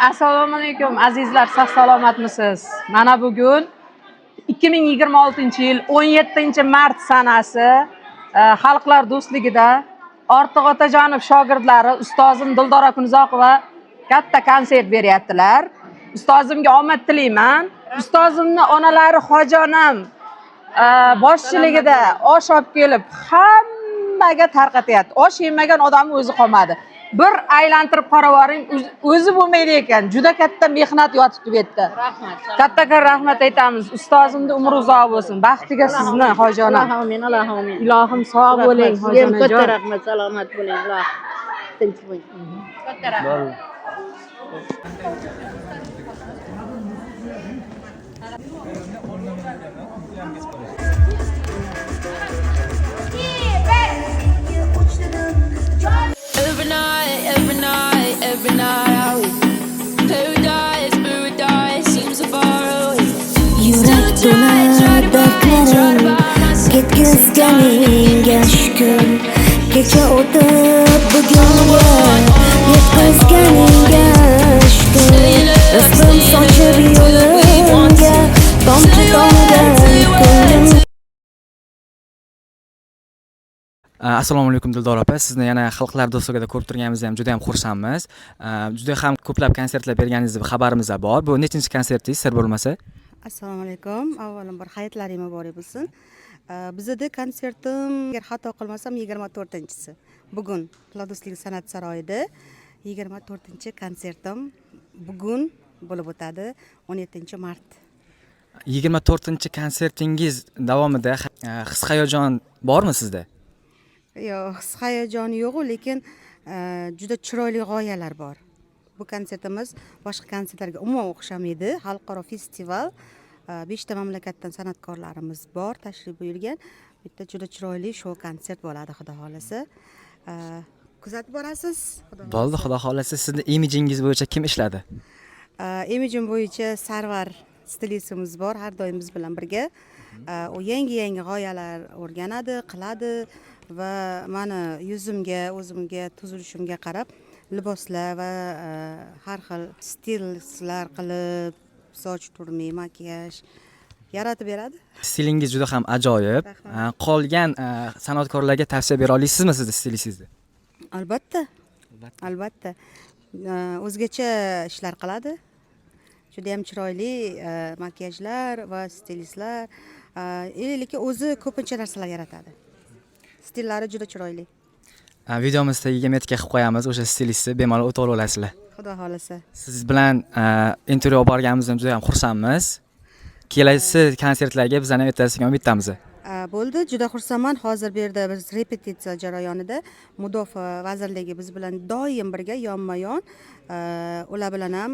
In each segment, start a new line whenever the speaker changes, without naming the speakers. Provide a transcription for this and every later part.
Assalomu alaykum azizlar, sog' salomatmisiz? Mana bugun 2026-yil 17-mart sanasi Xalqlar do'stligida Ortiq Otajonov shogirdlari ustozim Dildora Kunzoqova katta konsert beryaptilar. Ustozimga omad tilayman. Ustozimning onalari Xo'jonam boshchiligida osh olib kelib hammaga tarqatyapti. Osh yemagan odam o'zi qolmadi. Bir aylantirib qaraboring, o'zi bo'lmaydi ekan. Juda katta mehnat yotibdi bu yerda.
Rahmat.
Kattakon rahmat aytamiz. Ustozimning umri uzoq bo'lsin. Baxtiga sizni Xo'jonam.
Amin, amin.
Ilohim sog' bo'ling Xo'jonajon.
Katta rahmat, salomat bo'ling. Iloh tinch bo'ling. Katta rahmat.
Every night, paradise seems so far away.
Yurak to'lar dardlarim ketkizganingga shukr. Kecha o'tib bugunga yetkazganingga shukr. Ismim sochib yo'limga tomchi tomgan ko'nglim.
Assalomu alaykum Dildora opa. Sizni yana Xalqlar do'stligida ko'rib turganimizda ham juda ham xursandmiz. Juda ham ko'plab konsertlar berganingizda xabarimiz bor. Bu nechinchi konsertingiz, sir bo'lmasa?
Assalomu alaykum. Avvalambor hayotlaringiz muborak bo'lsin. Bizda konsertim, agar xato qilmasam 24-si. Bugun Xalqlar do'stligi san'at saroyida 24-konsertim bugun bo'lib o'tadi, 17-mart.
24-konsertingiz davomida his-hayajon bormi sizda?
Yo'q, his-hayajoni yo'q, lekin juda chiroyli g'oyalar bor. Bu konsertimiz boshqa konsertlarga umuman o'xshamaydi. Xalqaro festival, 5 ta mamlakatdan san'atkorlarimiz bor, tashrif buyurgan. Bitta juda chiroyli show konsert bo'ladi, xudo xolasa. Kuzatib borasiz?
Bo'ldi, xudo xolasa. Sizning imijingiz bo'yicha kim ishladi?
Imijim bo'yicha Sarvar stilistimiz bor, har doim biz bilan birga. U yangi g'oyalar o'rganadi, qiladi va meni yuzimga, o'zimga, tuzilishimga qarab liboslar va har xil stillar qilib, soch turmay, makiyaj yaratib beradi.
Stilingiz juda ham ajoyib. Qolgan san'atkorlarga tavsiya bera olasizmi sizni stilistingizni?
Albatta. O'zgacha ishlar qiladi. Juda ham chiroyli makiyajlar va stilistlar. Lekin o'zi ko'pincha narsalar yaratadi. Stillari juda chiroyli.
Videomiz tagiga metka qilib qo'yamiz, o'sha stilistni bemalol o'tib olasizlar.
Xudo xolasa.
Siz bilan intervyu olib borganimizdan juda ham xursandmiz. Kelasi konsertlarga bizani ertasiga olib bitamiz.
Bo'ldi, juda xursandman. Hozir bu yerda biz repetitsiya jarayonida Mudofaa vazirligi biz bilan doim birga yonma-yon. Ular bilan ham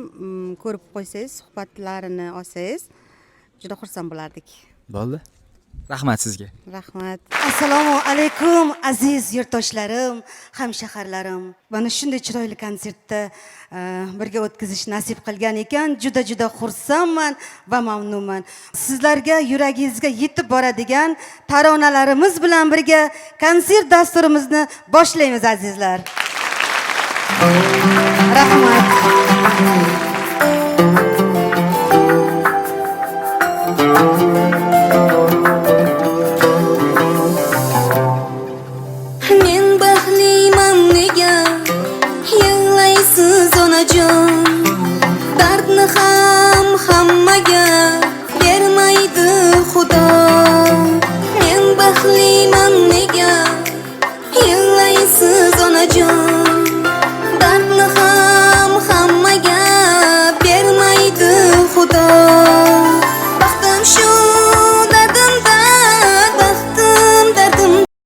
ko'rib qo'ysangiz, suhbatlarini olsangiz, juda xursand bo'lardik.
Bo'ldi. Rahmat sizga.
Rahmat.
Assalomu alaykum aziz yurtdoshlarim, hamshaharlarim. Mana shunday chiroyli konsertda birga o'tkazish nasib qilgan ekan, juda xursandman va mamnunman. Sizlarga yuragingizga yetib boradigan taronalarimiz bilan birga konsert dasturimizni boshlaymiz azizlar. Rahmat.
Dardni ham hammaga bermaydi Xudo. Men baxtliman nega yig'laysiz onajon.